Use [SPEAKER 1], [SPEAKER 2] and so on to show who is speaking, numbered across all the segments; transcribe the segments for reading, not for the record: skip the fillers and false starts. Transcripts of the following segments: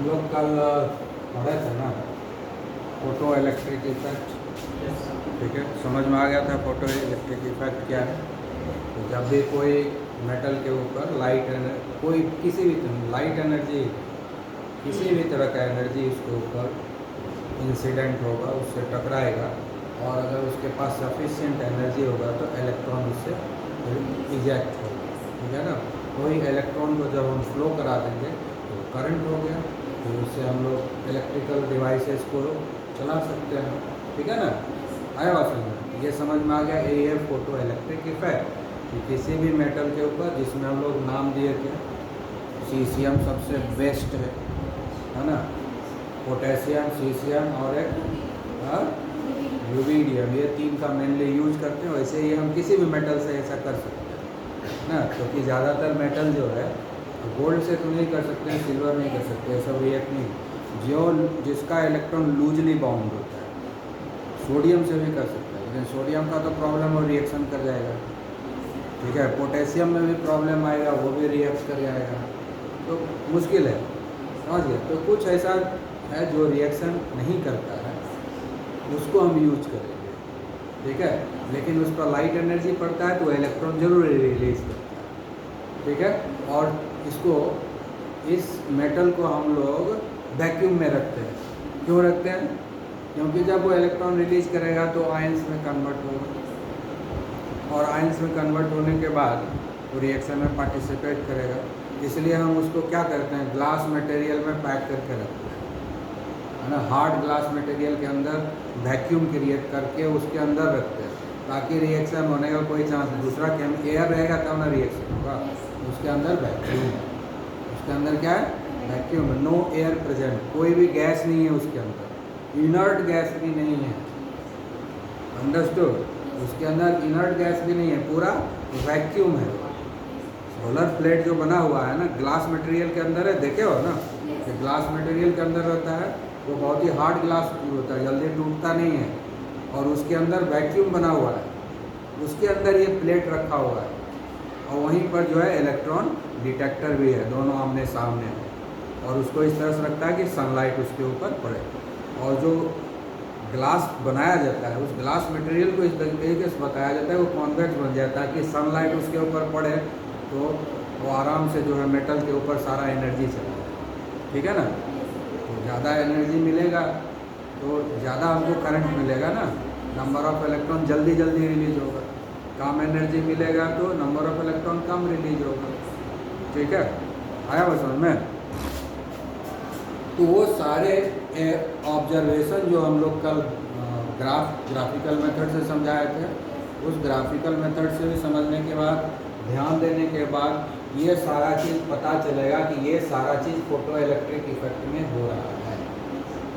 [SPEAKER 1] लोग कल पढ़े थे ना फोटो इलेक्ट्रिक इफेक्ट। ठीक है, समझ में आ गया था फोटो इलेक्ट्रिक इफेक्ट क्या है। तो जब भी कोई मेटल के ऊपर कोई किसी भी लाइट एनर्जी, किसी भी तरह का एनर्जी उसके ऊपर इंसिडेंट होगा, उससे टकराएगा, और अगर उसके पास सफिशिएंट एनर्जी होगा तो इलेक्ट्रॉन उससे इजेक्ट होगा। ठीक है ना, वही इलेक्ट्रॉन को जब हम फ्लो करा देंगे तो करंट हो गया, तो उससे हम लोग इलेक्ट्रिकल डिवाइसेस को चला सकते हैं। ठीक है ना, आया बात समझ में? ये समझ में आ गया। ये है फोटो इलेक्ट्रिक इफेक्ट कि किसी भी मेटल के ऊपर, जिसमें हम लोग नाम दिए थे, सीसियम सबसे बेस्ट है ना, पोटेशियम, सीसियम और एक रुबिडियम, ये तीन का मेनली यूज करते हैं। वैसे ही हम किसी भी मेटल से ऐसा कर सकते हैं ना, क्योंकि ज़्यादातर मेटल जो है गोल्ड से तो नहीं कर सकते हैं, सिल्वर नहीं कर सकते, ये सब रिएक्ट नहीं। जो जिसका इलेक्ट्रॉन लूजली बाउंड होता है, सोडियम से भी कर सकते हैं, लेकिन सोडियम का तो प्रॉब्लम और रिएक्शन कर जाएगा। ठीक है, पोटेशियम में भी प्रॉब्लम आएगा, वो भी रिएक्ट कर जाएगा, तो मुश्किल है, समझ गए? तो कुछ ऐसा है जो रिएक्शन नहीं करता है, उसको हम यूज करेंगे। ठीक है, लेकिन उस पर लाइट एनर्जी पड़ता है तो इलेक्ट्रॉन जरूर रिलीज करता है। ठीक है, और इसको, इस मेटल को हम लोग वैक्यूम में रखते हैं। क्यों रखते हैं? क्योंकि जब वो इलेक्ट्रॉन रिलीज करेगा तो आयंस में कन्वर्ट होगा, और आयंस में कन्वर्ट होने के बाद वो रिएक्शन में पार्टिसिपेट करेगा। इसलिए हम उसको क्या करते हैं, ग्लास मटेरियल में पैक करके रखते हैं, है ना। हार्ड ग्लास मटेरियल के अंदर वैक्यूम क्रिएट करके उसके अंदर रखते हैं, ताकि रिएक्शन होने का कोई चांस। दूसरा क्या, एयर रहेगा तब ना रिएक्शन होगा, उसके अंदर वैक्यूम है। उसके अंदर क्या है? वैक्यूम, नो एयर प्रेजेंट, कोई भी गैस नहीं है उसके अंदर, इनर्ट गैस भी नहीं है। अंडरस्टूड? उसके अंदर इनर्ट गैस भी नहीं है, पूरा वैक्यूम है। सोलर प्लेट जो बना हुआ है ना, ग्लास मटेरियल के अंदर है, देखे हो ना, कि ग्लास मटेरियल के अंदर रहता है, वो बहुत ही हार्ड ग्लास होता है, जल्दी टूटता नहीं है, और उसके अंदर वैक्यूम बना हुआ है, उसके अंदर ये प्लेट रखा हुआ है, और वहीं पर जो है इलेक्ट्रॉन डिटेक्टर भी है, दोनों आमने सामने हैं, और उसको इस तरह से रखता है कि सनलाइट उसके ऊपर पड़े। और जो ग्लास बनाया जाता है, उस ग्लास मटेरियल को इस तरीके से बताया जाता है, वो कॉन्वेक्स बन जाता है कि सनलाइट उसके ऊपर पड़े तो वो आराम से जो है मेटल के ऊपर सारा एनर्जी चला जाए। ठीक है ना, तो ज़्यादा एनर्जी मिलेगा तो ज़्यादा हमको करंट मिलेगा ना, नंबर ऑफ इलेक्ट्रॉन जल्दी जल्दी रिलीज होगा। कम एनर्जी मिलेगा तो number of electron come release होगा। ठीक है, आया बस समझ में? तो वो सारे ऑब्जर्वेशन जो हम लोग कल ग्राफिकल मेथड से समझाए थे, उस ग्राफिकल मेथड से भी समझने के बाद, ध्यान देने के बाद ये सारा चीज़ पता चलेगा कि ये सारा चीज़ फोटो इलेक्ट्रिक इफेक्ट में हो रहा है।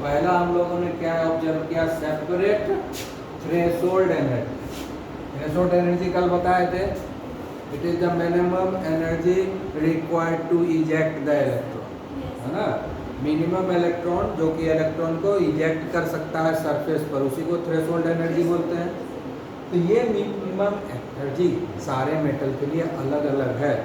[SPEAKER 1] पहला हम लोगों ने क्या ऑब्जर्व किया, separate threshold energy. Threshold energy कल बताए थे, it is the minimum energy required to eject the electron, है ना। मिनिमम इलेक्ट्रॉन जो कि इलेक्ट्रॉन को इजेक्ट कर सकता है सरफेस पर, उसी को थ्रेशोल्ड एनर्जी बोलते हैं। तो ये मिनिमम एनर्जी सारे मेटल के लिए अलग अलग है,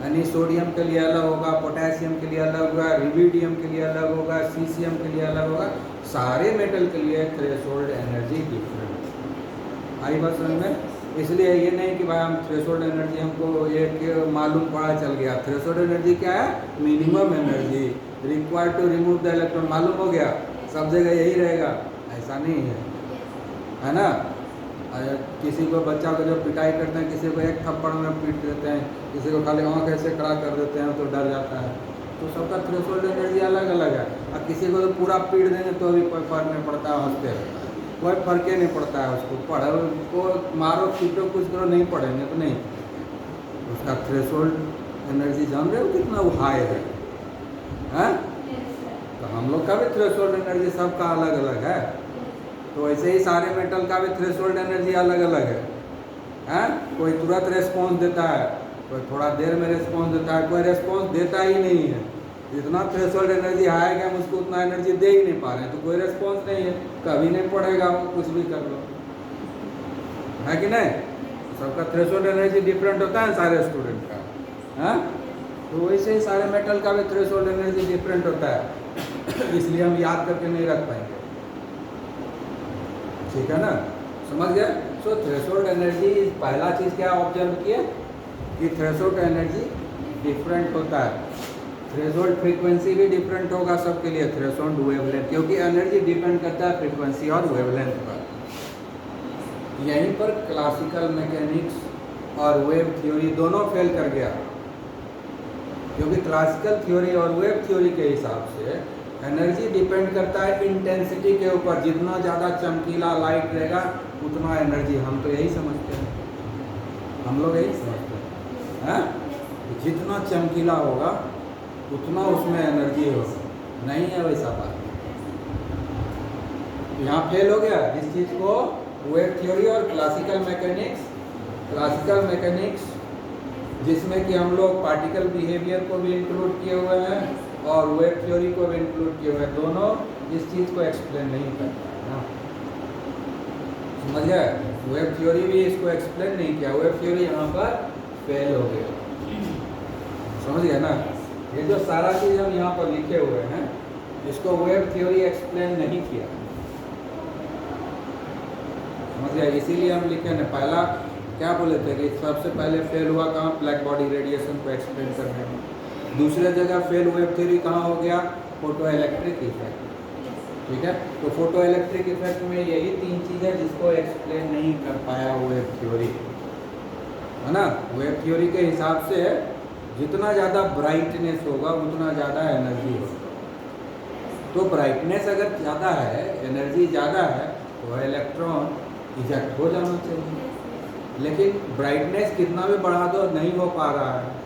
[SPEAKER 1] यानी सोडियम के लिए अलग होगा, पोटेशियम के लिए अलग होगा, रुबिडियम के लिए अलग होगा, सीसियम के लिए अलग होगा, सारे मेटल के लिए थ्रेशोल्ड एनर्जी डिफरेंट। आई बात समझ में? इसलिए ये नहीं कि भाई हम थ्रेशोल्ड एनर्जी हमको एक मालूम पड़ा चल गया। थ्रेशोल्ड एनर्जी क्या है? Minimum energy required to remove the electron, मालूम हो गया, सब जगह यही रहेगा, ऐसा नहीं है ना। किसी को, बच्चा को जो पिटाई करते हैं, किसी को एक थप्पड़ में पीट देते हैं, किसी को खाली आँख ऐसे खड़ा कर देते हैं तो डर जाता है। तो सबका थ्रेशोल्ड एनर्जी अलग अलग है। और किसी को तो पूरा पीट देंगे तो भी कोई फर्क नहीं पड़ता है, हंसते रहता है, कोई फर्क ही नहीं पड़ता है उसको। पढ़ो को मारो पीटो कुछ करो, नहीं पढ़ेंगे तो नहीं। उसका थ्रेशोल्ड एनर्जी जान रहे हो कितना वो हाई है, हैं? तो हम लोग का भी थ्रेशोल्ड एनर्जी सबका अलग अलग है। तो ऐसे ही सारे मेटल का भी थ्रेशोल्ड एनर्जी अलग अलग है। कोई तुरंत रेस्पॉन्स देता है, कोई थोड़ा देर में रेस्पॉन्स देता है, कोई रेस्पॉन्स देता ही नहीं है। जितना थ्रेशोल्ड एनर्जी हाई है कि हम उसको उतना एनर्जी दे ही नहीं पा रहे हैं, तो कोई रेस्पॉन्स नहीं है, कभी नहीं पड़ेगा वो, कुछ भी कर लो, है कि नहीं। सबका थ्रेशोल्ड एनर्जी डिफरेंट होता है सारे स्टूडेंट का, है। तो वैसे ही सारे मेटल का भी थ्रेशोल्ड एनर्जी डिफरेंट होता है। इसलिए हम याद करके नहीं रख पाएंगे। ठीक है ना, समझ गए। सो थ्रेशोल्ड एनर्जी, पहला चीज़ क्या ऑब्जर्व किया कि थ्रेशोल्ड एनर्जी डिफरेंट होता है। थ्रेशोल्ड फ्रीक्वेंसी भी डिफरेंट होगा सबके लिए, थ्रेशोल्ड वेवलेंथ, क्योंकि एनर्जी डिपेंड करता है फ्रीक्वेंसी और वेवलेंथ पर। यहीं पर क्लासिकल मैकेनिक्स और वेव थ्योरी दोनों फेल कर गया, क्योंकि क्लासिकल थ्योरी और वेव थ्योरी के हिसाब से एनर्जी डिपेंड करता है इंटेंसिटी के ऊपर। जितना ज़्यादा चमकीला लाइट रहेगा उतना एनर्जी, हम तो यही समझते हैं, हम लोग यही समझते हैं, जितना चमकीला होगा उतना उसमें एनर्जी होगा। नहीं है वैसा बात, यहाँ फेल हो गया जिस चीज़ को वेव थ्योरी और क्लासिकल मैकेनिक्स जिसमें कि हम लोग पार्टिकल बिहेवियर को भी इंक्लूड किए हुए हैं और वेव थ्योरी को भी इंक्लूड किए हुए हैं, दोनों इस चीज़ को एक्सप्लेन नहीं करता है ना, समझ गए। वेव थ्योरी भी इसको एक्सप्लेन नहीं किया, वेव थ्योरी यहाँ पर फेल हो गया, समझ गए ना। ये जो सारा चीज़ हम यहाँ पर लिखे हुए हैं इसको वेव थ्योरी एक्सप्लेन नहीं किया, समझ गए। इसीलिए हम लिखे ना, पहला क्या बोले थे कि सबसे पहले फेल हुआ कहाँ, ब्लैक बॉडी रेडिएशन को एक्सप्लेन करने में। दूसरे जगह फेल वेव थ्योरी कहाँ हो गया, फोटो इलेक्ट्रिक इफेक्ट, ठीक है। तो फोटो इलेक्ट्रिक इफेक्ट में यही तीन चीज़ें जिसको एक्सप्लेन नहीं कर पाया वेव थ्योरी, है ना। वेव थ्योरी के हिसाब से जितना ज़्यादा ब्राइटनेस होगा उतना ज़्यादा एनर्जी होगा। तो ब्राइटनेस अगर ज़्यादा है, एनर्जी ज़्यादा है, तो इलेक्ट्रॉन इजेक्ट हो जाना चाहिए, लेकिन ब्राइटनेस कितना भी बढ़ा दो नहीं हो पा रहा है।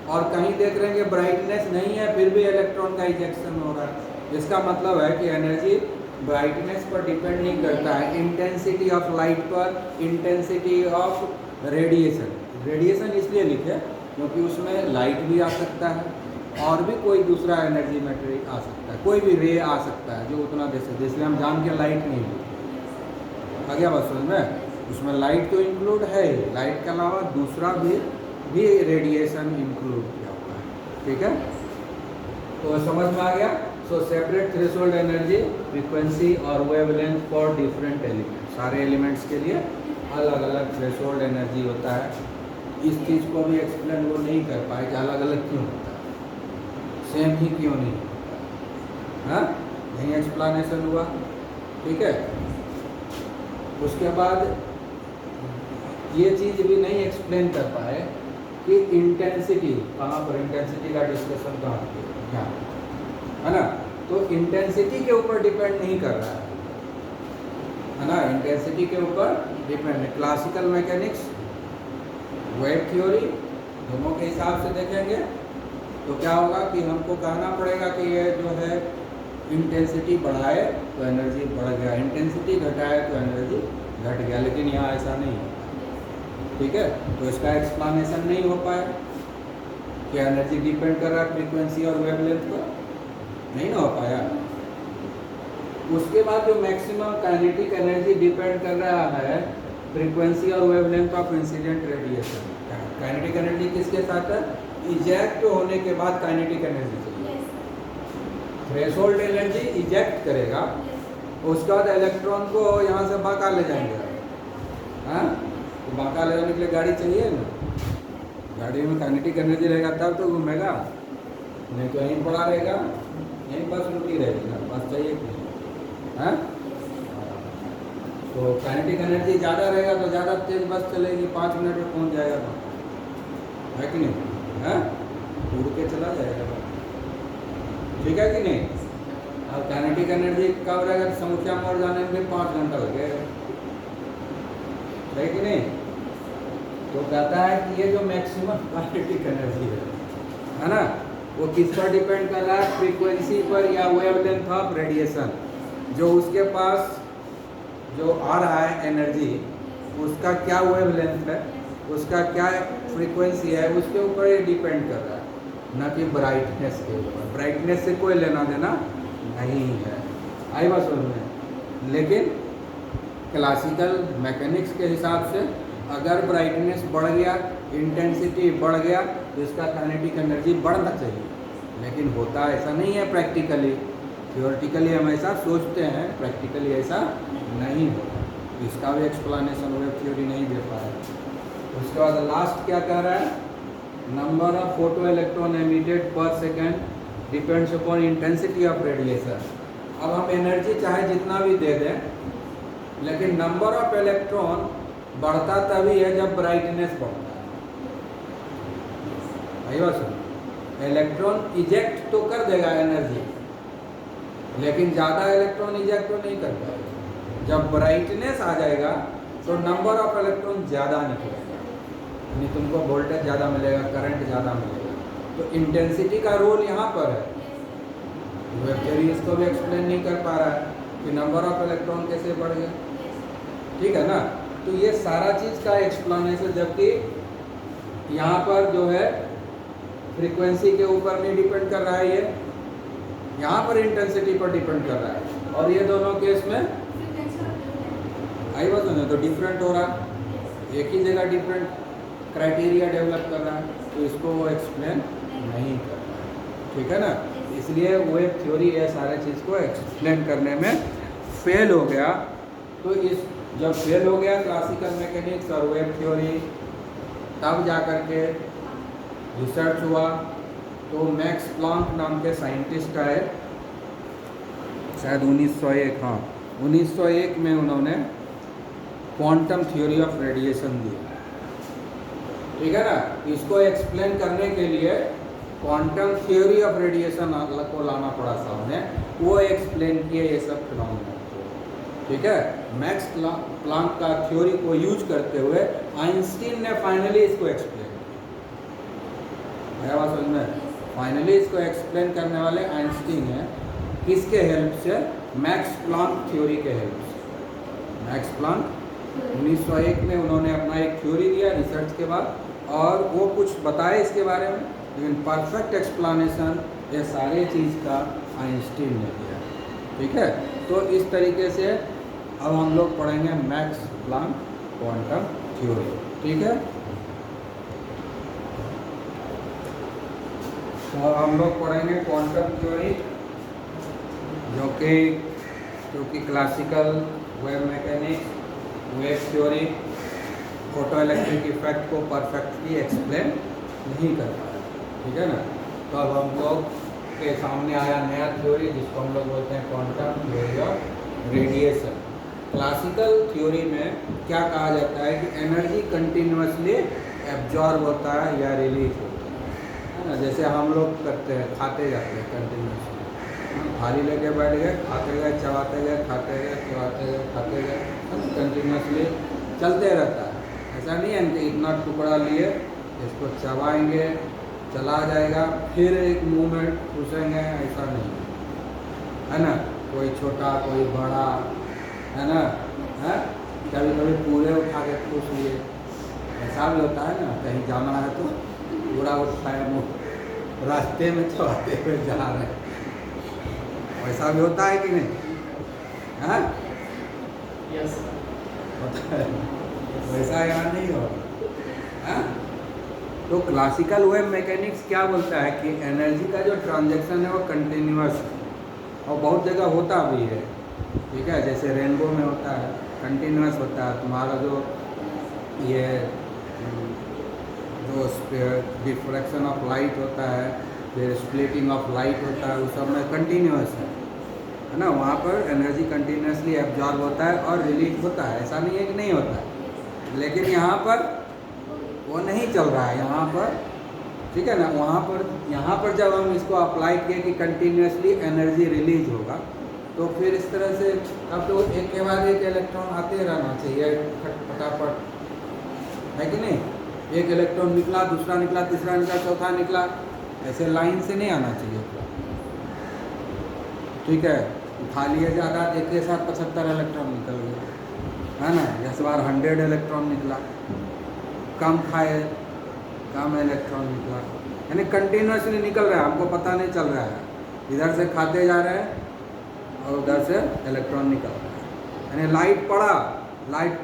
[SPEAKER 1] और कहीं देख रहे हैं कि ब्राइटनेस नहीं है फिर भी इलेक्ट्रॉन का इजेक्शन हो रहा है। इसका मतलब है कि एनर्जी ब्राइटनेस पर डिपेंड नहीं करता है, इंटेंसिटी ऑफ लाइट पर, इंटेंसिटी ऑफ रेडिएशन। रेडिएशन इसलिए लिखे क्योंकि उसमें लाइट भी आ सकता है और भी कोई दूसरा एनर्जी मैटेरियल आ सकता है, कोई भी रे आ सकता है जो उतना दे सकते, इसलिए हम जान के लाइट नहीं ली। आ गया बात समझ में, उसमें लाइट तो इंक्लूड है ही, लाइट के अलावा दूसरा भी रेडिएशन इंक्लूड किया हुआ है, ठीक है। तो समझ में आ गया। सो सेपरेट थ्रेशोल्ड एनर्जी, फ्रीक्वेंसी और वेवलेंथ फॉर डिफरेंट एलिमेंट, सारे एलिमेंट्स के लिए अलग अलग थ्रेशोल्ड एनर्जी होता है। इस चीज़ को भी एक्सप्लेन वो नहीं कर पाए कि अलग अलग क्यों होता है, सेम ही क्यों नहीं होता, हाँ नहीं एक्सप्लेनेशन हुआ, ठीक है। उसके बाद ये चीज़ भी नहीं एक्सप्लेन कर पाए कि इंटेंसिटी कहाँ पर, इंटेंसिटी का डिस्कशन कहाँ किया, है ना। तो इंटेंसिटी के ऊपर डिपेंड नहीं कर रहा है ना, इंटेंसिटी के ऊपर डिपेंड है। क्लासिकल मैकेनिक्स, वेव थ्योरी दोनों के हिसाब से देखेंगे तो क्या होगा कि हमको कहना पड़ेगा कि ये जो है इंटेंसिटी बढ़ाए तो एनर्जी बढ़ गया, इंटेंसिटी घटाए तो एनर्जी घट गया, लेकिन यहाँ ऐसा नहीं होता, ठीक है। तो इसका एक्सप्लेनेशन नहीं हो पाया कि एनर्जी डिपेंड कर रहा है फ्रीक्वेंसी और वेवलेंथ पर, नहीं ना हो पाया। उसके बाद जो मैक्सिमम काइनेटिक एनर्जी डिपेंड कर रहा है फ्रीक्वेंसी और wavelength of incident radiation. Kinetic energy किसके साथ है, इजेक्ट होने के बाद काइनेटिक एनर्जी चाहिए। थ्रेशोल्ड एनर्जी इजेक्ट करेगा, उसके बाद इलेक्ट्रॉन को यहाँ से बांका ले जाएंगे, हाँ तो बांका ले जाने के लिए गाड़ी चाहिए ना, गाड़ी में काइनेटिक एनर्जी रहेगा तब तो घूमेगा, नहीं तो यहीं पड़ा रहेगा, यहीं बस रुकी रहेगी ना, बस चाहिए कि हाँ। तो काइनेटिक एनर्जी ज़्यादा रहेगा तो ज़्यादा तेज बस चलेगी, 5 मिनट में पहुँच जाएगा, तो है कि नहीं, हाँ उड़ के चला जाएगा, ठीक है कि नहीं। और काइनेटिक एनर्जी कब रहेगा, समुखिया मोड़ जाने में भी 5 घंटा लगेगा, है कि नहीं। तो कहता है कि ये जो मैक्सिमम काइनेटिक एनर्जी है ना, वो किस पर डिपेंड कर रहा है, फ्रीक्वेंसी पर या वेवलेंथ ऑफ रेडिएशन। जो उसके पास जो आ रहा है एनर्जी, उसका क्या वेवलेंथ है, उसका क्या फ्रीक्वेंसी है, उसके ऊपर ये डिपेंड कर रहा है, ना कि ब्राइटनेस के ऊपर। ब्राइटनेस से कोई लेना देना नहीं है, आई बात समझ में। लेकिन क्लासिकल मैकेनिक्स के हिसाब से अगर ब्राइटनेस बढ़ गया, इंटेंसिटी बढ़ गया, तो इसका काइनेटिक एनर्जी बढ़ना चाहिए, लेकिन होता ऐसा नहीं है प्रैक्टिकली। थियोरेटिकली हम ऐसा सोचते हैं, प्रैक्टिकली ऐसा नहीं होता। इसका भी एक्सप्लेनेशन वेव थ्योरी नहीं दे पाया। उसके बाद लास्ट क्या कह रहा है, number of photoelectron emitted per second depends upon intensity of radiation. अब हम एनर्जी चाहे जितना भी दे दें, लेकिन नंबर ऑफ इलेक्ट्रॉन बढ़ता तभी है जब ब्राइटनेस बढ़ता है। भाई बात सुनो, इलेक्ट्रॉन इजेक्ट तो कर देगा एनर्जी, लेकिन ज़्यादा इलेक्ट्रॉन इजेक्ट तो नहीं कर पाएगा। जब ब्राइटनेस आ जाएगा तो नंबर ऑफ इलेक्ट्रॉन ज़्यादा निकलेगा, यानी तुमको वोल्टेज ज़्यादा मिलेगा, करंट ज़्यादा मिलेगा। तो इंटेंसिटी का रोल यहाँ पर है। वेव थ्योरी इसको भी एक्सप्लेन नहीं कर पा रहा है कि नंबर ऑफ इलेक्ट्रॉन कैसे बढ़ गया, ठीक है ना। तो ये सारा चीज़ का एक्सप्लेनेशन, जबकि यहाँ पर जो है फ्रीक्वेंसी के ऊपर नहीं डिपेंड कर रहा है, ये यहाँ पर इंटेंसिटी पर डिपेंड कर रहा है। और ये दोनों केस में आई बात है, तो डिफरेंट हो रहा, एक ही जगह डिफरेंट क्राइटेरिया डेवलप कर रहा है, तो इसको वो एक्सप्लेन नहीं कर रहा है, ठीक है ना। इसलिए वेव थ्योरी ये सारे चीज़ को एक्सप्लेन करने में फेल हो गया। तो इस जब फेल हो गया क्लासिकल मैकेनिक्स और वेव थ्योरी, तब जा कर के रिसर्च हुआ। तो मैक्स प्लांक नाम के साइंटिस्ट आए, शायद 1901, हाँ 1901 में उन्होंने क्वांटम थ्योरी ऑफ रेडिएशन दी, ठीक है ना। इसको एक्सप्लेन करने के लिए क्वांटम थ्योरी ऑफ रेडिएशन को लाना पड़ा सामने, वो एक्सप्लेन किए ये सब फिनोमेना, ठीक है। मैक्स प्लांक का थ्योरी को यूज करते हुए आइंस्टीन ने फाइनली इसको एक्सप्लेन किया। समझ में, फाइनली इसको एक्सप्लेन करने वाले आइंस्टीन है, किसके हेल्प से, मैक्स प्लांक थ्योरी के हेल्प से। मैक्स प्लांक 1901 में उन्होंने अपना एक थ्योरी दिया रिसर्च के बाद, और वो कुछ बताए इसके बारे में, लेकिन परफेक्ट एक्सप्लेनेशन ये सारे चीज़ का आइंस्टीन ने दिया, ठीक है। तो इस तरीके से अब हम लोग पढ़ेंगे मैक्स प्लांक क्वांटम थ्योरी, ठीक है। तो हम लोग पढ़ेंगे क्वांटम थ्योरी, जो कि classical wave mechanics, wave theory, photo electric effect को परफेक्टली एक्सप्लेन नहीं कर पाया, ठीक है ना। तो अब हम लोग के सामने आया नया थ्योरी, जिसको हम लोग बोलते हैं quantum theory of radiation. Classical theory में क्या कहा जाता है कि एनर्जी कंटिन्यूसली एब्जॉर्ब होता है या रिलीज होता है ना। जैसे हम लोग करते हैं, खाते जाते हैं कंटिन्यूसली, थाली लेके बैठ गए, खाते गए, चबाते गए, खाते गए, चबाते गए, खाते गए, कंटिन्यूसली चलते रहता है। ऐसा नहीं है कि इतना टुकड़ा लिए इसको चबाएंगे चला जाएगा, फिर एक मूवमेंट घुसेंगे, ऐसा नहीं है ना। कोई छोटा कोई बड़ा, है ना, है कभी कभी पूरे उठा के खुश लिए, ऐसा भी होता है ना। कहीं जाना है तो पूरा उठाए मुँह, रास्ते में तो आते हुए जा रहे हैं, ऐसा भी होता है कि नहीं, हाँ
[SPEAKER 2] यस
[SPEAKER 1] होता है, वैसा यहाँ नहीं होगा, हाँ। तो क्लासिकल वेव मैकेनिक्स क्या बोलता है कि एनर्जी का जो ट्रांजैक्शन है वो कंटिन्यूअस है, और बहुत जगह होता भी है, ठीक है। जैसे रेनबो में होता है, कंटिन्यूअस होता है। तुम्हारा जो ये जो डिफ्रैक्शन ऑफ लाइट होता है, फिर स्प्लिटिंग ऑफ लाइट होता है, वो सब में कंटिन्यूअस है ना। वहाँ पर एनर्जी कंटिन्यूसली एब्जॉर्ब होता है और रिलीज होता है, ऐसा नहीं है कि नहीं होता है। लेकिन यहाँ पर वो नहीं चल रहा है, यहाँ पर, ठीक है ना। यहाँ पर जब हम इसको अप्लाई किए कि कंटिन्यूसली एनर्जी रिलीज होगा, तो फिर इस तरह से अब तो एक के बाद एक इलेक्ट्रॉन आते रहना चाहिए फटाफट, है कि नहीं। एक इलेक्ट्रॉन निकला, दूसरा निकला, तीसरा निकला, चौथा निकला, ऐसे लाइन से नहीं आना चाहिए, ठीक है। उठा लिए ज़्यादा, एक के साथ 75 इलेक्ट्रॉन निकल गए, है ना। इस बार 100 इलेक्ट्रॉन निकला, कम खाए कम इलेक्ट्रॉन निकला, यानी कंटिन्यूसली निकल रहा है, हमको पता नहीं चल रहा है। इधर से खाते जा रहे हैं और उधर से इलेक्ट्रॉन निकल रहा है, यानी लाइट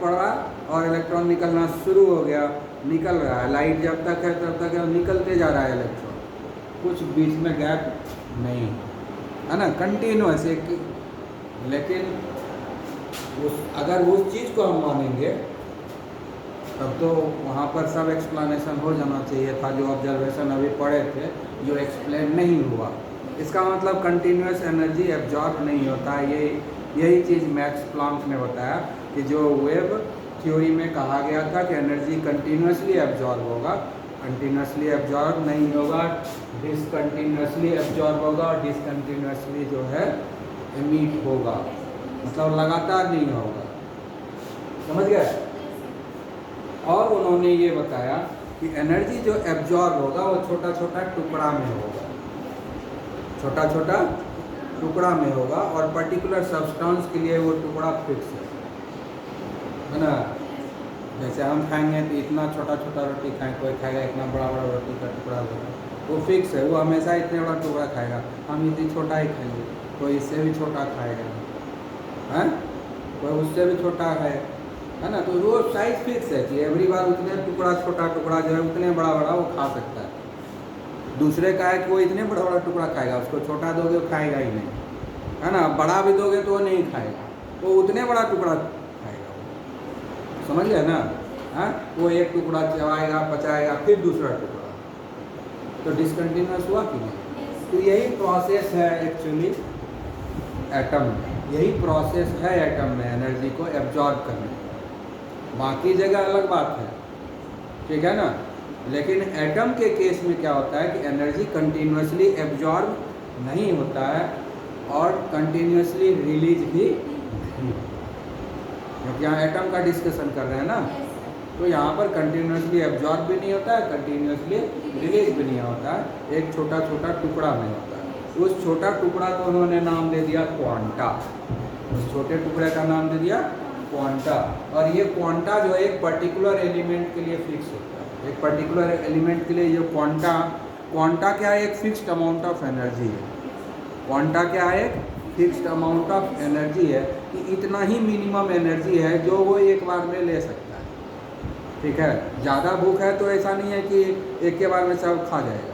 [SPEAKER 1] पड़ा और इलेक्ट्रॉन निकलना शुरू हो गया, निकल रहा है। लाइट जब तक है तब तक निकलते जा रहा है इलेक्ट्रॉन, कुछ बीच में गैप नहीं, है ना, कंटिन्यूस एक। लेकिन अगर उस चीज़ को हम मानेंगे तब तो वहाँ पर सब एक्सप्लेनेशन हो जाना चाहिए था, जो ऑब्जर्वेशन अभी पढ़े थे जो एक्सप्लेन नहीं हुआ। इसका मतलब कंटिन्यूस एनर्जी एब्जॉर्ब नहीं होता। यही चीज़ मैक्स प्लांक ने बताया कि जो वेव थ्योरी में कहा गया था कि एनर्जी कंटिन्यूसली एब्जॉर्ब होगा, कंटिन्यूसली एब्जॉर्ब नहीं होगा, डिसकंटिन्यूसली एब्जॉर्ब होगा और डिसकंटिन्यूसली जो है एमिट होगा, मतलब लगातार नहीं होगा। समझ गए? और उन्होंने ये बताया कि एनर्जी जो एब्जॉर्ब होगा वो छोटा छोटा टुकड़ा में होगा, छोटा छोटा टुकड़ा में होगा, और पर्टिकुलर सब्सटेंस के लिए वो टुकड़ा फिक्स है ना। जैसे हम खाएंगे तो इतना छोटा छोटा रोटी खाएंगे, कोई खाएगा इतना बड़ा बड़ा रोटी का टुकड़ा होगा, वो फिक्स है, वो हमेशा इतने बड़ा टुकड़ा खाएगा। हम इतनी छोटा ही खाएंगे, कोई इससे भी छोटा खाएगा, हैं, कोई उससे भी छोटा है ना। तो वो साइज फिक्स है कि एवरी बार उतने टुकड़ा छोटा टुकड़ा जो है उतने बड़ा बड़ा वो खा सकता है। दूसरे का है कि वो इतने बड़ा बड़ा टुकड़ा खाएगा, उसको छोटा दोगे वो खाएगा ही नहीं, है ना। बड़ा भी दोगे तो वो नहीं खाएगा, वो उतने बड़ा टुकड़ा खाएगा। समझ गए ना? हाँ, वो एक टुकड़ा चबाएगा, पचाएगा, फिर दूसरा टुकड़ा, तो डिसकंटिन्यूस हुआ कि नहीं? तो यही प्रोसेस है एक्चुअली एटम में, यही प्रोसेस है एटम में एनर्जी को एब्जॉर्ब करने का। बाकी जगह अलग बात है, ठीक है ना। लेकिन एटम के केस में क्या होता है कि एनर्जी कंटिन्यूसली एब्जॉर्ब नहीं होता है और कंटिन्यूसली रिलीज भी नहीं, क्योंकि यहाँ एटम का डिस्कशन कर रहे हैं ना। तो यहाँ पर कंटिन्यूसली एब्जॉर्ब भी नहीं होता है, कंटिन्यूसली रिलीज भी नहीं होता है, एक छोटा छोटा टुकड़ा में होता है। उस छोटा टुकड़ा को उन्होंने नाम दे दिया क्वांटा, उस छोटे टुकड़े का नाम दे दिया क्वांटा। और ये क्वांटा जो है एक पर्टिकुलर एलिमेंट के लिए फिक्स होता है, एक पर्टिकुलर एलिमेंट के लिए जो क्वांटा क्या है, एक फिक्स्ड अमाउंट ऑफ एनर्जी है। क्वांटा क्या है, एक फिक्स्ड अमाउंट ऑफ एनर्जी है कि इतना ही मिनिमम एनर्जी है जो वो एक बार में ले सकता है, ठीक है। ज़्यादा भूख है तो ऐसा नहीं है कि एक के बार में सब खा जाएगा,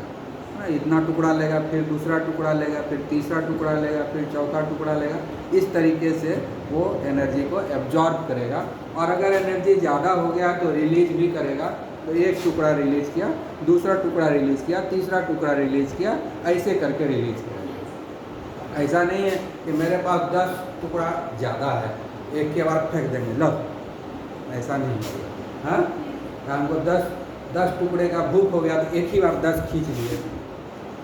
[SPEAKER 1] इतना टुकड़ा लेगा, फिर दूसरा टुकड़ा लेगा, फिर तीसरा टुकड़ा लेगा, फिर चौथा टुकड़ा लेगा। इस तरीके से वो एनर्जी को एब्जॉर्ब करेगा। और अगर एनर्जी ज़्यादा हो गया तो रिलीज भी करेगा। तो एक टुकड़ा रिलीज़ किया, दूसरा टुकड़ा रिलीज़ किया, तीसरा टुकड़ा रिलीज़ किया, ऐसे करके रिलीज़ किया। ऐसा नहीं है कि मेरे पास 10 टुकड़ा ज़्यादा है, एक के बाद फेंक देंगे, लो, ऐसा नहीं होगा। हाँ, हमको 10 टुकड़े का भूख हो गया तो एक ही बार 10 खींच लिए,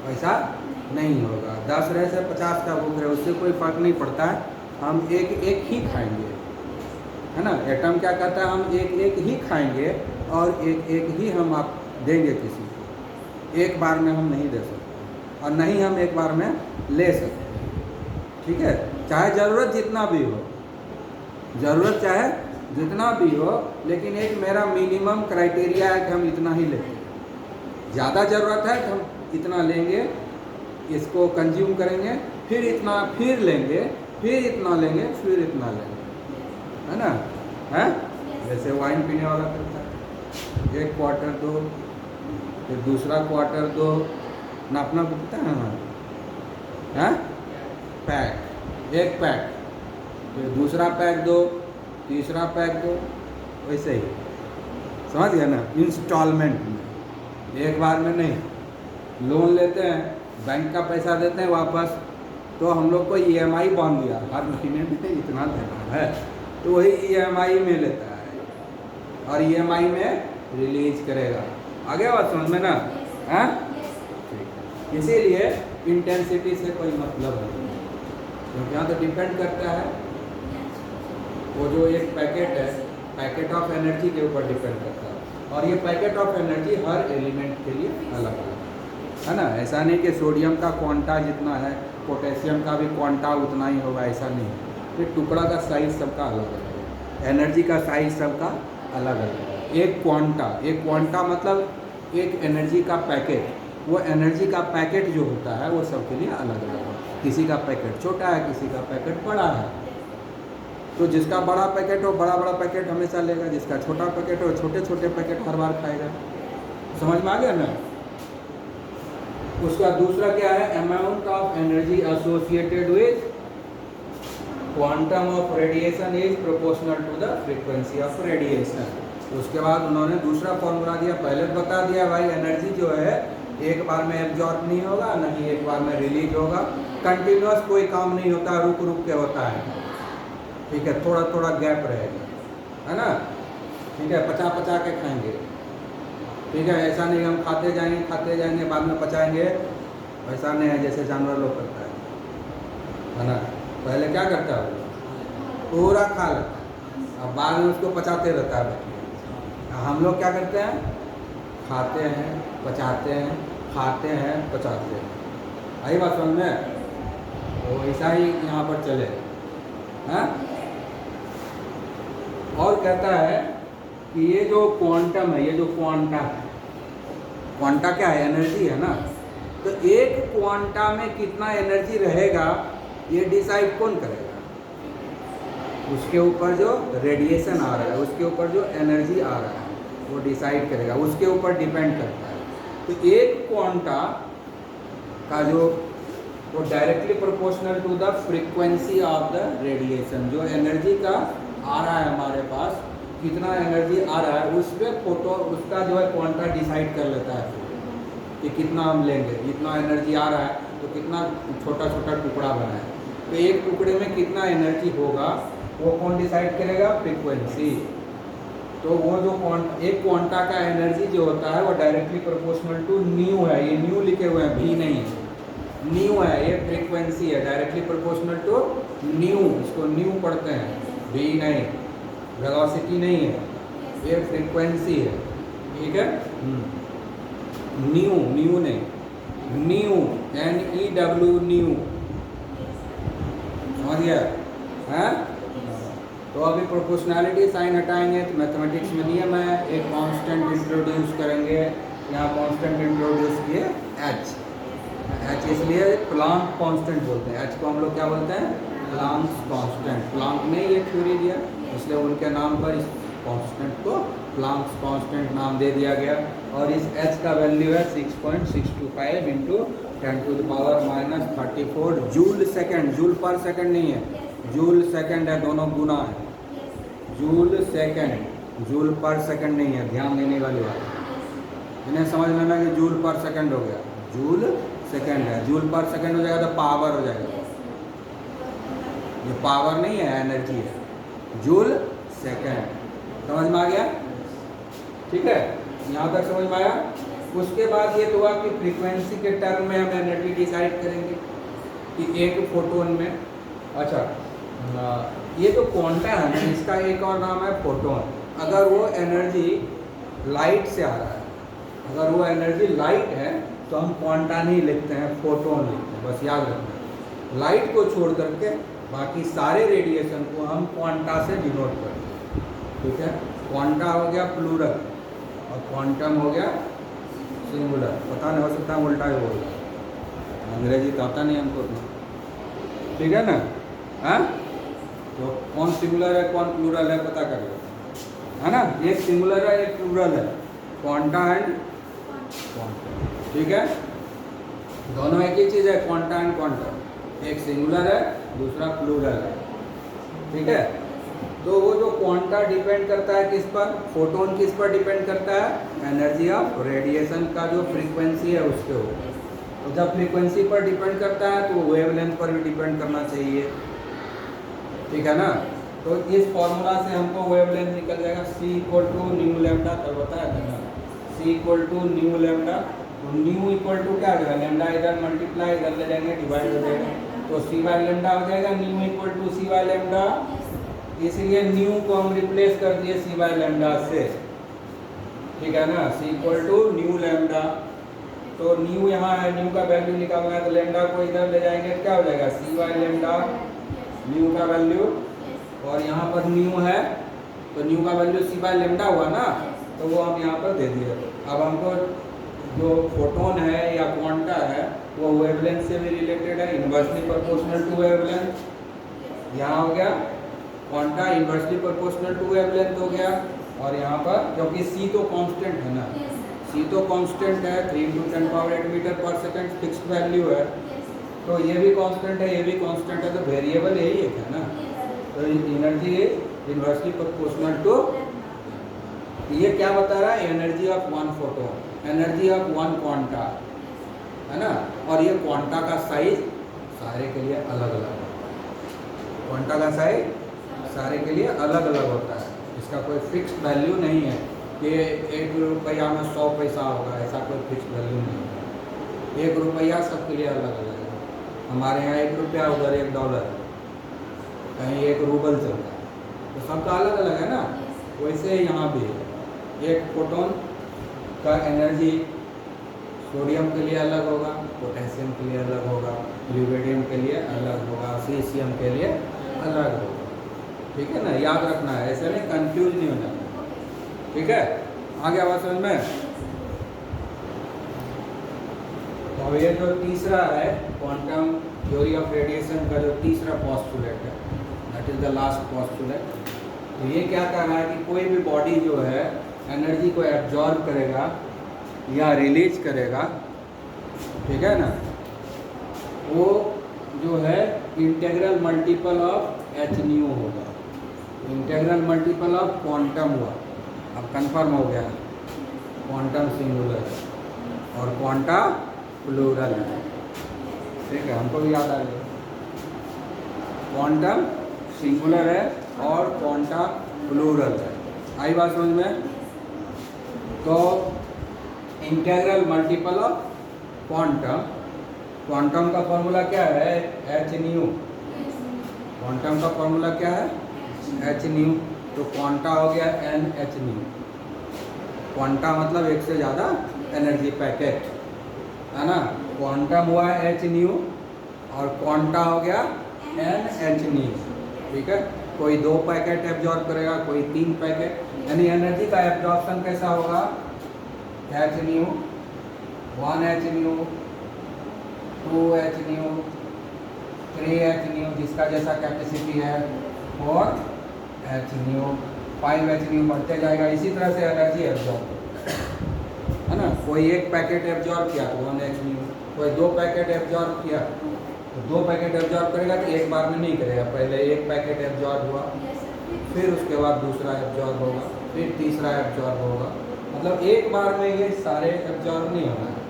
[SPEAKER 1] ऐसा नहीं होगा। 10 रहे से 50 का भूख रहे, उससे कोई फर्क नहीं पड़ता है, हम एक एक ही खाएंगे, है ना। एटम क्या कहता है, हम एक एक ही खाएंगे और एक एक ही हम आप देंगे किसी को, एक बार में हम नहीं दे सकते और नहीं हम एक बार में ले सकते, ठीक है। चाहे ज़रूरत जितना भी हो, ज़रूरत चाहे जितना भी हो, लेकिन एक मेरा मिनिमम क्राइटेरिया है कि हम इतना ही लेते हैं। ज़्यादा ज़रूरत है तो हम इतना लेंगे, इसको कंज्यूम करेंगे, फिर इतना, फिर लेंगे, फिर इतना लेंगे, फिर इतना लेंगे, है ना। है जैसे वाइन पीने वाला करता है, एक क्वार्टर दो, फिर दूसरा क्वार्टर दो, नापना पड़ता है ना, पैक, एक पैक, फिर दूसरा पैक दो, तीसरा पैक दो, वैसे ही, समझ गया ना। इंस्टॉलमेंट में, एक बार में नहीं। लोन लेते हैं, बैंक का पैसा देते हैं वापस, तो हम लोग को EMI बांध दिया, हर महीने में इतना देना है, तो वही EMI में लेता है और EMI में रिलीज करेगा। आगे बात समझ में ना, हैं? इसीलिए इंटेंसिटी से कोई मतलब नहीं, क्योंकि यहाँ तो डिपेंड करता है, वो जो एक पैकेट है, पैकेट ऑफ एनर्जी के ऊपर डिपेंड करता है। और ये packet of energy her element के लिए अलग अलग है ना। ऐसा नहीं कि सोडियम का क्वांटा जितना है पोटेशियम का भी क्वांटा उतना ही होगा, ऐसा नहीं है। फिर टुकड़ा का साइज सबका अलग अलग है, एनर्जी का साइज सबका अलग अलग है। एक क्वांटा मतलब एक एनर्जी का पैकेट, वो एनर्जी का पैकेट जो होता है वो सबके लिए अलग अलग है। किसी का पैकेट छोटा है, किसी का पैकेट बड़ा है। तो जिसका बड़ा पैकेट हो बड़ा बड़ा पैकेट हमेशा लेगा, जिसका छोटा पैकेट हो छोटे छोटे पैकेट हर बार खाएगा। समझ में आ गया ना? उसका दूसरा क्या है, amount of energy associated with quantum of radiation is proportional to the frequency of radiation. उसके बाद उन्होंने दूसरा फॉर्मूला दिया, पहले बता दिया भाई एनर्जी जो है एक बार में एब्जॉर्ब नहीं होगा, नहीं एक बार में रिलीज होगा, कंटिन्यूअस कोई काम नहीं होता, रुक रुक के होता है, ठीक है, थोड़ा थोड़ा गैप रहेगा, है ना, ठीक है, पचा पचा के खाएंगे, ठीक है, ऐसा नहीं हम खाते जाएंगे बाद में पचाएंगे, ऐसा नहीं है जैसे जानवर लोग करता है ना, पहले क्या करता है पूरा खा लेता है, अब बाद में उसको पचाते रहता है। हम लोग क्या करते हैं, खाते हैं पचाते हैं, खाते हैं पचाते हैं, आई बात समझ में, तो ऐसा ही यहाँ पर चले, हैं। और कहता है कि ये जो क्वांटम है, ये जो क्वांटा है, क्वांटा क्या है, एनर्जी है ना, तो एक क्वांटा में कितना एनर्जी रहेगा ये डिसाइड कौन करेगा, उसके ऊपर जो रेडिएशन आ रहा है, उसके ऊपर जो एनर्जी आ रहा है वो डिसाइड करेगा, उसके ऊपर डिपेंड करता है। तो एक क्वांटा का जो वो directly proportional to the frequency of the radiation, जो एनर्जी का आ रहा है हमारे पास, कितना एनर्जी आ रहा है उस पर फोटो उसका जो है क्वांटा डिसाइड कर लेता है कि कितना हम लेंगे, इतना एनर्जी आ रहा है तो कितना छोटा छोटा टुकड़ा बना है, तो एक टुकड़े में कितना एनर्जी होगा वो कौन डिसाइड करेगा, फ्रीक्वेंसी। तो वो जो एक क्वांटा का एनर्जी जो होता है वो डायरेक्टली प्रोपोर्शनल टू न्यू है, ये न्यू लिखे हुए हैं, भी नहीं है, न्यू है, ये फ्रीक्वेंसी है, डायरेक्टली प्रोपोर्शनल टू न्यू, इसको न्यू पढ़ते हैं, भी नहीं, वेलोसिटी नहीं है, ये फ्रीक्वेंसी है, ठीक है, न्यू, न्यू नहीं, न्यू, NEW, न्यू, समझ गया है। तो अभी प्रोपोर्शनैलिटी साइन हटाएंगे तो मैथमेटिक्स में नियम है, एक कांस्टेंट इंट्रोड्यूस करेंगे, यहाँ कांस्टेंट इंट्रोड्यूस किए एच इसलिए प्लांक कांस्टेंट बोलते हैं, एच को हम लोग क्या बोलते हैं, प्लांक कांस्टेंट, प्लांक ने ये थ्योरी दिया इसलिए उनके नाम पर इस कांस्टेंट को प्लांक कांस्टेंट नाम दे दिया गया। और इस एच का वैल्यू है 6.625 इंटू 10⁻34 जूल सेकेंड, जूल पर सेकेंड नहीं है, जूल सेकेंड है, दोनों गुना है, जूल सेकेंड, जूल पर सेकेंड नहीं है, ध्यान देने वाली बात है, इन्हें समझ लेना कि जूल पर सेकेंड हो गया, जूल सेकेंड है, जूल पर सेकेंड हो जाएगा तो पावर हो जाएगा, ये पावर नहीं है एनर्जी है, जूल सेकेंड, समझ में आ गया, ठीक है, यहाँ तक समझ में आया। उसके बाद ये तो हुआ कि फ्रीक्वेंसी के टर्म में हम एनर्जी डिसाइड करेंगे कि एक फोटोन में, अच्छा ये तो क्वांटा है ना, इसका एक और नाम है फोटोन। अगर वो एनर्जी लाइट से आ रहा है, अगर वो एनर्जी लाइट है तो हम क्वांटा नहीं लिखते हैं, फोटोन लिखते हैं, बस याद रखना, लाइट को छोड़ करके बाकी सारे रेडिएशन को हम क्वांटा से डिनोट करते हैं, ठीक है, क्वांटा हो गया प्लूरल और क्वांटम हो गया सिंगुलर, पता नहीं हो सकता है उल्टा ही बोल रहा है, अंग्रेजी तो आता नहीं हमको, ठीक है ना, हाँ, तो कौन सिंगुलर है कौन प्लूरल है पता कर लो, है ना, एक सिंगुलर है एक प्लूरल है, क्वांटा एंड क्वांटम, ठीक है, दोनों एक ही चीज़ है, क्वांटा एंड क्वांटम, एक सिंगुलर है दूसरा प्लूरल है, ठीक है। तो वो जो क्वांटा डिपेंड करता है किस पर, फोटोन किस पर डिपेंड करता है, एनर्जी ऑफ रेडिएशन का जो फ्रीक्वेंसी है उसके ऊपर, तो जब फ्रीक्वेंसी पर डिपेंड करता है तो वेवलेंथ पर भी डिपेंड करना चाहिए, ठीक है ना। तो इस फॉर्मूला से हमको वेवलेंथ निकल जाएगा, C = न्यू लैम्डा, कल बताया था ना, C = न्यू लैम्डा, तो न्यू इक्वल टू क्या होगा, लैम्डा इधर मल्टीप्लाई इधर ले जाएंगे डिवाइड हो जाएगा, तो C/λ हो जाएगा, न्यू इक्वल टू C/λ, इसलिए न्यू को हम रिप्लेस कर दिए C/λ से, ठीक है ना, C = न्यू लैम्डा, तो न्यू यहाँ है, न्यू का वैल्यू निकालना है तो लैम्डा को इधर ले जाएंगे, क्या हो जाएगा C/λ, न्यू का वैल्यू, और यहाँ पर न्यू है तो न्यू का वैल्यू C/λ हुआ ना, तो वो हम यहाँ पर दे दिए। अब हमको जो फोटोन है या क्वांटा है वो वेवलेंथ से भी रिलेटेड है, इन्वर्सली प्रोपोर्शनल टू वेवलेंथ, यहाँ हो गया quanta inversely proportional to wavelength हो गया, और यहाँ पर क्योंकि C तो कांस्टेंट है ना, C तो कांस्टेंट है, 3 × 10⁸ मीटर पर सेकंड फिक्स्ड वैल्यू है, तो ये भी कांस्टेंट है, ये भी कांस्टेंट है, तो वेरिएबल यही है ना। तो energy is inversely proportional to, ये क्या बता रहा है, energy of one photon, energy of one quanta, है ना। और ये क्वांटा का साइज सारे के लिए अलग अलग होता है, क्वांटा का साइज सारे के लिए अलग अलग होता है, इसका कोई फिक्स्ड वैल्यू नहीं है कि 1 रुपया में 100 पैसा होगा, ऐसा कोई फिक्स्ड वैल्यू नहीं है। 1 रुपया सबके लिए अलग अलग है, हमारे यहाँ 1 रुपया, उधर $1, कहीं 1 रूबल चलता है, तो सबका अलग अलग है ना। वैसे यहाँ भी एक फोटोन का एनर्जी सोडियम के लिए अलग होगा, पोटेशियम के लिए अलग होगा, ल्यूबिडियम के लिए अलग होगा, सीसियम के लिए अलग होगा, ठीक है ना। याद रखना है, ऐसे नहीं कंफ्यूज नहीं होना, ठीक है। आगे आवाज समझ में। तो ये जो तीसरा है क्वांटम थ्योरी ऑफ रेडिएशन का जो तीसरा पोस्टुलेट है, that is the last postulate. तो ये क्या कह रहा है कि कोई भी बॉडी जो है एनर्जी को एब्जॉर्ब करेगा या रिलीज करेगा, ठीक है ना, वो जो है integral multiple of H new होगा, इंटीग्रल मल्टीपल ऑफ क्वांटम हुआ। अब कंफर्म हो गया, क्वांटम सिंगुलर और क्वांटा प्लूरल है, ठीक है, हमको भी याद आ गया। क्वांटम सिंगुलर है और क्वांटा प्लूरल है, आई बात समझ में। तो integral multiple of quantum, quantum का फॉर्मूला क्या है, एच न्यू, क्वांटम का फॉर्मूला क्या है, एच न्यू। तो क्वांटा हो गया एन एच न्यू, क्वांटा मतलब एक से ज़्यादा एनर्जी पैकेट, है ना। क्वांटम हुआ एच न्यू और क्वांटा हो गया एन एच न्यू, ठीक है। कोई 2 पैकेट एब्जॉर्ब करेगा, कोई 3 पैकेट, यानी एनर्जी का एब्जॉर्प्शन कैसा होगा, H new, 1 H new, 2 H new, 3 H new, जिसका जैसा कैपेसिटी है, 4 एच न्यू, 5 एच न्यू, बढ़ते जाएगा। इसी तरह से एनर्जी एब्जॉर्ब है ना। कोई 1 पैकेट एब्जॉर्ब किया तो 1 एच न्यू, कोई 2 पैकेट एब्जॉर्ब किया तो 2 पैकेट एब्जॉर्ब करेगा, तो एक बार में नहीं करेगा, पहले 1 पैकेट एब्जॉर्ब हुआ, फिर उसके बाद दूसरा एब्जॉर्ब होगा, फिर तीसरा एब्जॉर्ब होगा, मतलब एक बार में ये सारे एब्जॉर्ब नहीं होना है,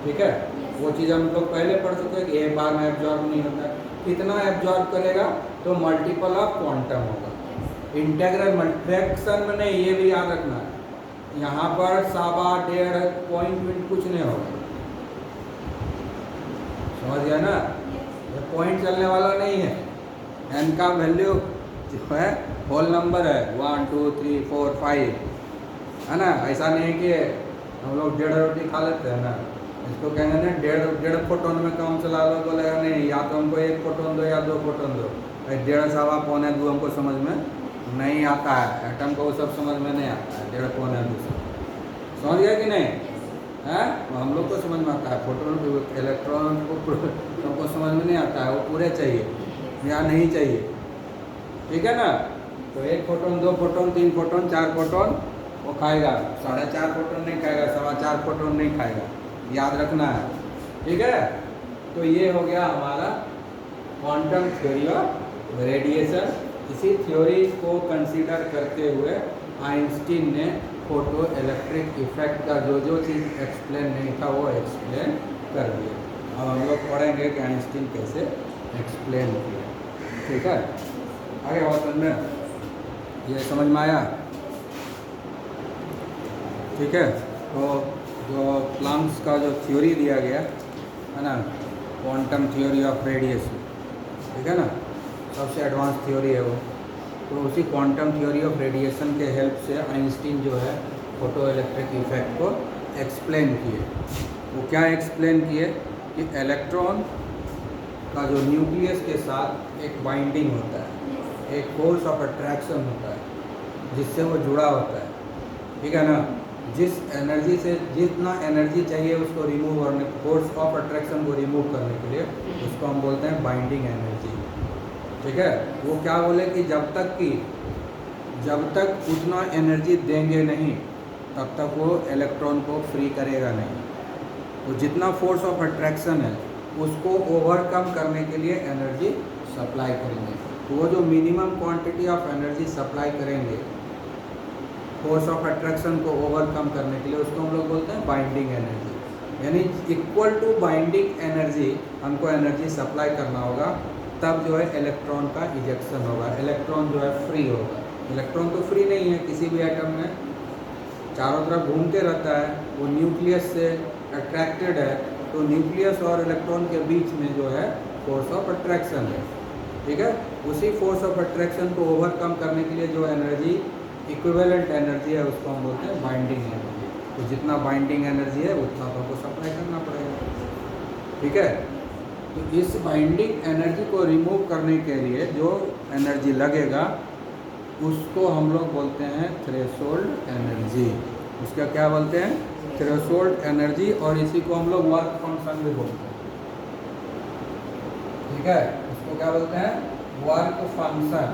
[SPEAKER 1] ठीक है। वो चीज़ हम लोग पहले पढ़ चुके हैं कि एक बार में एब्जॉर्ब नहीं होता है। कितना एब्जॉर्ब करेगा, तो मल्टीपल ऑफ क्वांटम होगा, इंटीग्रल फ्रैक्शन में नहीं, ये भी याद रखना है। यहाँ पर 1.25 1.5 पॉइंट कुछ नहीं होगा, समझ गया ना। ये पॉइंट चलने वाला नहीं है, एन का वैल्यू जो है होल नंबर है, 1 2 3 4 5, है ना। ऐसा नहीं कि हम लोग 1.5 रोटी खा लेते हैं ना, इसको कहेंगे ना 1.5 फोटोन में काम चला लो, बोलेगा नहीं, या तो हमको 1 फोटोन दो या 2 फोटोन दो। 1.5 सवा पौने 2 हमको समझ में नहीं आता है, एटम को वो सब समझ में नहीं आता है, 1.5 पौने 2 समझ गया कि नहीं है। हम लोग को समझ में आता है, फोटोन इलेक्ट्रॉन को हमको समझ में नहीं आता है, वो पूरे चाहिए या नहीं चाहिए, ठीक है ना। तो 1 फोटोन 2 फोटोन 3 फोटोन 4 फोटोन वो खाएगा, 4.5 फोटोन नहीं खाएगा, 4.25 फोटोन नहीं खाएगा, याद रखना है, ठीक है। तो ये हो गया हमारा क्वांटम थ्योरी ऑफ रेडिएशन। इसी थ्योरी को कंसीडर करते हुए आइंस्टीन ने फोटो इलेक्ट्रिक इफेक्ट का जो जो चीज़ एक्सप्लेन नहीं था वो एक्सप्लेन कर दिया। अब हम लोग पढ़ेंगे कि आइंस्टीन कैसे एक्सप्लेन किया, ठीक है। आगे बात समझ में, ये समझ में आया, ठीक है। तो जो प्लांक्स का जो थ्योरी दिया गया है ना, क्वांटम थ्योरी ऑफ रेडिएशन, ठीक है ना, सबसे एडवांस थ्योरी है वो। तो उसी क्वांटम थ्योरी ऑफ रेडिएशन के हेल्प से आइंस्टीन जो है फोटो इलेक्ट्रिक इफेक्ट को एक्सप्लेन किए। वो क्या एक्सप्लेन किए कि इलेक्ट्रॉन का जो न्यूक्लियस के साथ एक बाइंडिंग होता है, एक फोर्स ऑफ अट्रैक्शन होता है जिससे वो जुड़ा होता है, ठीक है ना। जिस एनर्जी से जितना एनर्जी चाहिए उसको रिमूव करने, फोर्स ऑफ अट्रैक्शन को रिमूव करने के लिए उसको हम बोलते हैं बाइंडिंग एनर्जी, ठीक है। वो क्या बोले कि जब तक उतना एनर्जी देंगे नहीं तब तक वो इलेक्ट्रॉन को फ्री करेगा नहीं। तो जितना फोर्स ऑफ अट्रैक्शन है उसको ओवरकम करने के लिए एनर्जी सप्लाई करेंगे। तो वो जो minimum quantity of energy supply करेंगे फोर्स ऑफ अट्रैक्शन को ओवरकम करने के लिए, उसको हम लोग बोलते हैं बाइंडिंग एनर्जी। यानी इक्वल टू बाइंडिंग एनर्जी हमको एनर्जी सप्लाई करना होगा, तब जो है इलेक्ट्रॉन का इजेक्शन होगा, इलेक्ट्रॉन जो है फ्री होगा। इलेक्ट्रॉन तो फ्री नहीं है किसी भी एटम में, चारों तरफ घूमते रहता है, वो न्यूक्लियस से अट्रैक्टेड है। तो न्यूक्लियस और इलेक्ट्रॉन के बीच में जो है फोर्स ऑफ अट्रैक्शन है, ठीक है। उसी फोर्स ऑफ अट्रैक्शन को ओवरकम करने के लिए जो एनर्जी इक्विवेलेंट एनर्जी है उसको हम बोलते हैं बाइंडिंग एनर्जी। तो जितना बाइंडिंग एनर्जी है उतना तो आपको सप्लाई करना पड़ेगा, ठीक है। तो इस बाइंडिंग एनर्जी को रिमूव करने के लिए जो एनर्जी लगेगा उसको हम लोग बोलते हैं थ्रेशोल्ड एनर्जी। उसका क्या बोलते हैं? Threshold energy. और इसी को हम लोग वर्क फंक्शन भी बोलते हैं, ठीक है। उसको क्या बोलते हैं? Work function.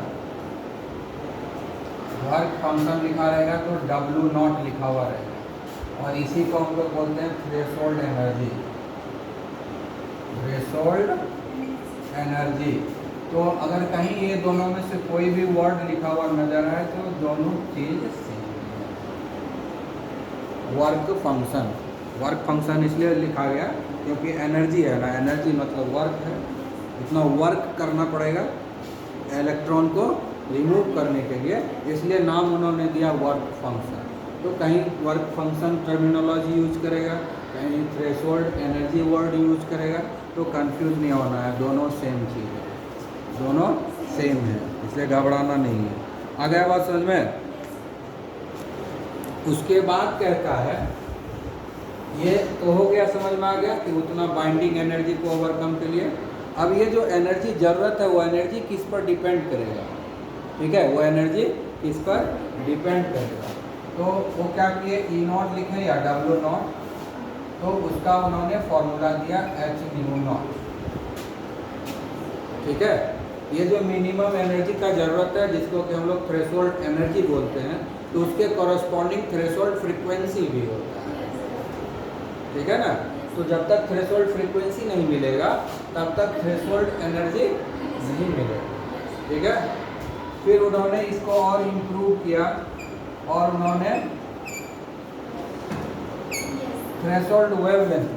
[SPEAKER 1] वर्क फंक्शन लिखा रहेगा तो W0 लिखा हुआ रहेगा, और इसी को हम लोग बोलते हैं थ्रेशोल्ड एनर्जी। Threshold energy. तो अगर कहीं ये दोनों में से कोई भी वर्ड लिखा हुआ नजर आए तो दोनों चीज सेम है। वर्क फंक्शन, वर्क फंक्शन इसलिए लिखा गया क्योंकि एनर्जी है ना, एनर्जी मतलब वर्क है। इतना वर्क करना पड़ेगा इलेक्ट्रॉन को रिमूव करने के लिए, इसलिए नाम उन्होंने दिया वर्क फंक्शन। तो कहीं वर्क फंक्शन टर्मिनोलॉजी यूज करेगा, कहीं थ्रेशोल्ड एनर्जी वर्ड यूज करेगा, तो कंफ्यूज नहीं होना है, दोनों सेम चीज़ है, दोनों सेम है, इसलिए घबराना नहीं है। आ गया बात समझ में? उसके बाद कहता है, ये तो हो गया, समझ में आ गया कि उतना बाइंडिंग एनर्जी को ओवरकम के लिए। अब ये जो एनर्जी ज़रूरत है वो एनर्जी किस पर डिपेंड करेगा, ठीक है। वो एनर्जी किस पर डिपेंड करेगा, तो वो क्या किए, E0 लिखे या W0, तो उसका उन्होंने फॉर्मूला दिया H-0, ठीक है। ये जो मिनिमम एनर्जी का ज़रूरत है जिसको कि हम लोग थ्रेशोल्ड एनर्जी बोलते हैं, तो उसके कॉरस्पॉन्डिंग थ्रेशोल्ड फ्रीक्वेंसी भी होता है, ठीक है ना। तो जब तक थ्रेशोल्ड फ्रीक्वेंसी नहीं मिलेगा तब तक थ्रेशोल्ड एनर्जी नहीं मिलेगी, ठीक है। फिर उन्होंने इसको और इम्प्रूव किया और उन्होंने थ्रेशोल्ड वेवलेंथ,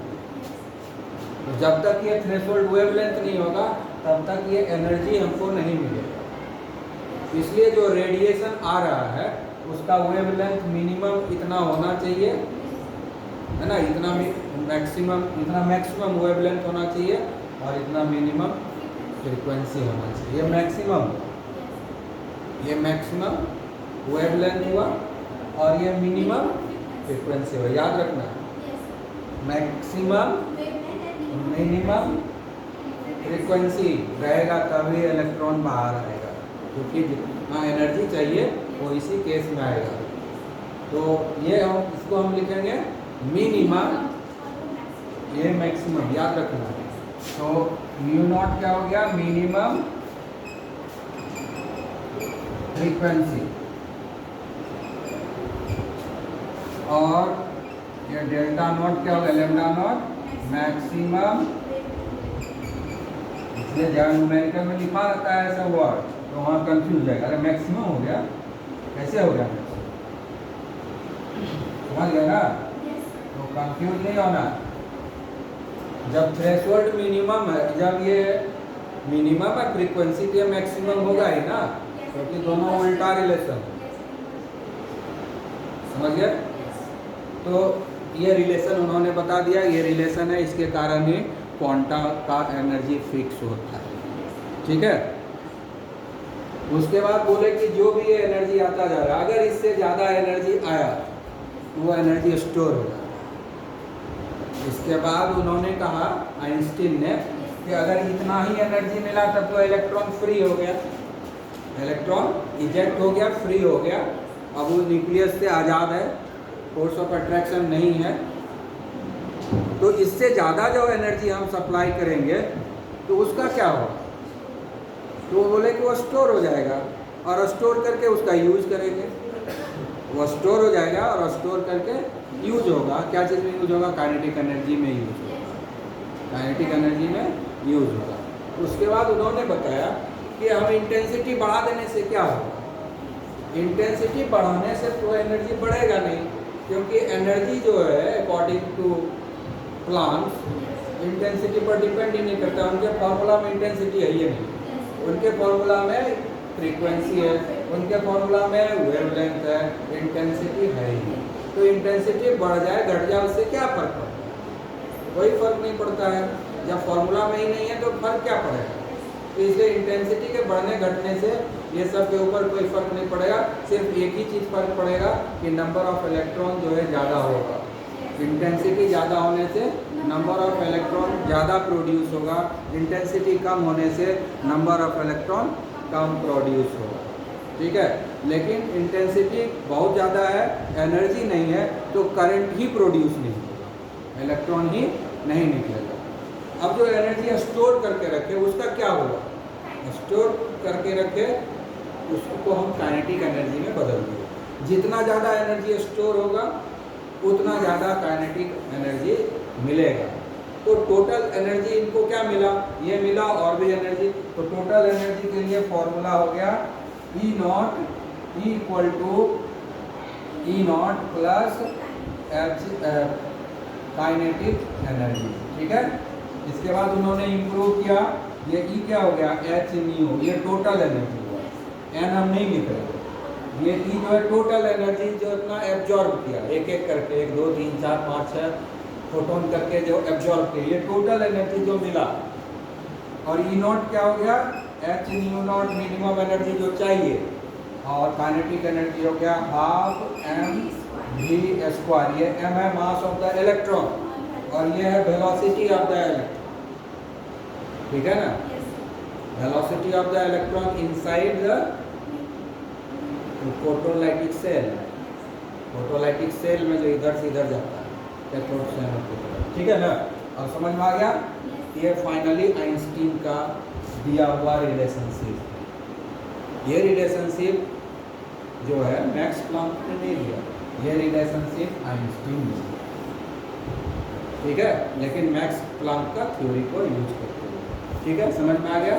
[SPEAKER 1] तो जब तक ये थ्रेशोल्ड वेवलेंथ नहीं होगा तब तक ये एनर्जी हमको नहीं मिलेगा। इसलिए जो रेडिएशन आ रहा है उसका वेवलेंथ मिनिमम इतना होना चाहिए, है ना, इतना मैक्सिमम, इतना मैक्सिमम वेवलेंथ होना चाहिए और इतना मिनिमम फ्रीक्वेंसी होना चाहिए। ये मैक्सिमम वेवलेंथ हुआ और ये मिनिमम फ्रीक्वेंसी हुआ, याद रखना। मैक्सिमम मिनिमम फ्रीक्वेंसी रहेगा तभी इलेक्ट्रॉन बाहर आएगा, क्योंकि जितना एनर्जी चाहिए वो इसी केस में आएगा। तो ये हम इसको हम लिखेंगे मिनिमम, ये मैक्सिमम, याद रखना। तो μ0 क्या हो गया, मिनिमम फ्रीक्वेंसी, और ये डेल्टा नॉट क्या हो गया, लैम्डा नॉट मैक्सिमम। इसलिए जहाँ न्यूमेरिकल में लिखा रहता है ऐसा वर्ड तो वहाँ कंफ्यूज जाएगा, अरे मैक्सिमम हो गया, कैसे हो गया मैक्सिमम, समझ गए ना। तो कंफ्यूज नहीं होना। जब थ्रेशोल्ड मिनिमम है, जब ये मिनिमम है फ्रीक्वेंसी तो ये मैक्सिमम होगा ही ना, क्योंकि दोनों उल्टा रिलेशन, समझ गए। तो ये रिलेशन उन्होंने बता दिया, ये रिलेशन है, इसके कारण ही क्वांटा का एनर्जी फिक्स होता है, ठीक है। उसके बाद बोले कि जो भी ये एनर्जी आता जा रहा है, अगर इससे ज़्यादा एनर्जी आया तो वो एनर्जी स्टोर होगा। इसके बाद उन्होंने कहा, आइंस्टीन ने, कि अगर इतना ही एनर्जी मिला तब तो इलेक्ट्रॉन फ्री हो गया, इलेक्ट्रॉन इजेक्ट हो गया, फ्री हो गया, अब वो न्यूक्लियस से आज़ाद है, फोर्स ऑफ अट्रैक्शन नहीं है। तो इससे ज़्यादा जो एनर्जी हम सप्लाई करेंगे तो उसका क्या होगा, तो वो बोले कि वो स्टोर हो जाएगा और स्टोर करके उसका यूज करेंगे। वो स्टोर हो जाएगा और स्टोर करके यूज होगा। क्या चीज़ में यूज होगा? काइनेटिक एनर्जी में यूज होगा, काइनेटिक एनर्जी में यूज होगा। उसके बाद उन्होंने बताया कि हम इंटेंसिटी बढ़ा देने से क्या होगा। इंटेंसिटी बढ़ाने से तो एनर्जी बढ़ेगा नहीं, क्योंकि एनर्जी जो है अकॉर्डिंग टू प्लांट्स इंटेंसिटी पर डिपेंड ही नहीं करता। उनके फॉर्मूला में इंटेंसिटी है ही नहीं, उनके फॉर्मूला में फ्रीक्वेंसी है, उनके फॉर्मूला में वेवलेंथ है, इंटेंसिटी है ही नहीं। तो इंटेंसिटी बढ़ जाए घट जाए उससे क्या फर्क पड़ता है? कोई फर्क नहीं पड़ता है। जब फॉर्मूला में ही नहीं है तो फर्क क्या पड़ेगा? तो इसलिए इंटेंसिटी के बढ़ने घटने से ये सब के ऊपर कोई फर्क नहीं पड़ेगा। सिर्फ एक ही चीज़ फर्क पड़ेगा कि नंबर ऑफ इलेक्ट्रॉन जो है ज़्यादा होगा। इंटेंसिटी ज़्यादा होने से नंबर ऑफ इलेक्ट्रॉन ज़्यादा प्रोड्यूस होगा, इंटेंसिटी कम होने से number of electron come produce होगा। ठीक है, लेकिन इंटेंसिटी बहुत ज़्यादा है, एनर्जी नहीं है, तो करंट ही प्रोड्यूस नहीं होगा, इलेक्ट्रॉन ही नहीं निकलेगा। अब जो एनर्जी स्टोर करके रखे उसका क्या होगा? स्टोर करके रखे उसको हम काइनेटिक एनर्जी में बदल देंगे। जितना ज़्यादा एनर्जी स्टोर होगा उतना ज़्यादा काइनेटिक एनर्जी मिलेगा। तो टोटल एनर्जी इनको क्या मिला? ये मिला और भी एनर्जी। तो टोटल एनर्जी के लिए फॉर्मूला हो गया E naught equal to E naught plus H kinetic energy. ठीक है, इसके बाद उन्होंने इम्प्रूव किया, ये ई क्या हो गया? एच न्यू, ये टोटल एनर्जी हुआ, एन हम नहीं लिख रहे। ये ई जो है टोटल एनर्जी जो इतना एब्जॉर्ब किया, एक एक करके 1 2 3 4 5 6 फोटोन करके जो एब्जॉर्ब किया, ये टोटल एनर्जी जो मिला। और ई नॉट क्या हो गया? H new not minimum energy जो चाहिए, और काइनेटिक एनर्जी हो गया हाफ एम वी स्क्वायर। ये एम है मास ऑफ द इलेक्ट्रॉन और ये है वेलोसिटी ऑफ द इलेक्ट्रॉन। ठीक है ना, velocity of the electron inside the photolytic cell. Photolytic cell में जो इधर से इधर जाता है कैथोड से एनोड की तरफ। ठीक है ना, अब समझ में आ गया? ये फाइनली आइंस्टीन का दिया हुआ रिलेशनशिप। ये रिलेशनशिप जो है मैक्स प्लैंक ने नहीं दिया, ये रिलेशनशिप आइंस्टीन ने दिया। ठीक है, लेकिन मैक्स प्लैंक का थ्योरी को यूज करते हुए। ठीक है, समझ में आ गया?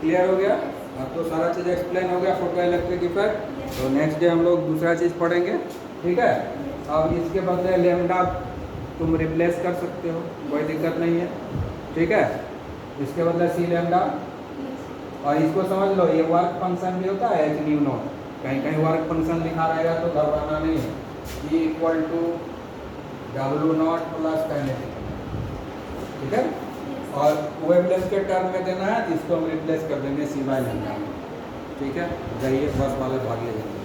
[SPEAKER 1] क्लियर हो गया? अब तो सारा चीज़ एक्सप्लेन हो गया फोटो इलेक्ट्रिक इफेक्ट। तो नेक्स्ट डे हम लोग दूसरा चीज़ पढ़ेंगे। ठीक है, अब इसके बदले लैम्डा तुम रिप्लेस कर सकते हो, कोई दिक्कत नहीं है। ठीक है, इसके बदले सी लैम्डा, और इसको समझ लो ये वर्क फंक्शन भी होता है एच न्यू नॉट। कहीं कहीं वर्क फंक्शन लिखा रहेगा तो घबराना नहीं है। E equal to W nought plus kinetic. ठीक है, और वेवलेंथ के टर्म में देना है, इसको हम रिप्लेस कर देंगे सी बाय लैम्डा। ठीक है, जाइए बस वाले भाग ले जाएंगे।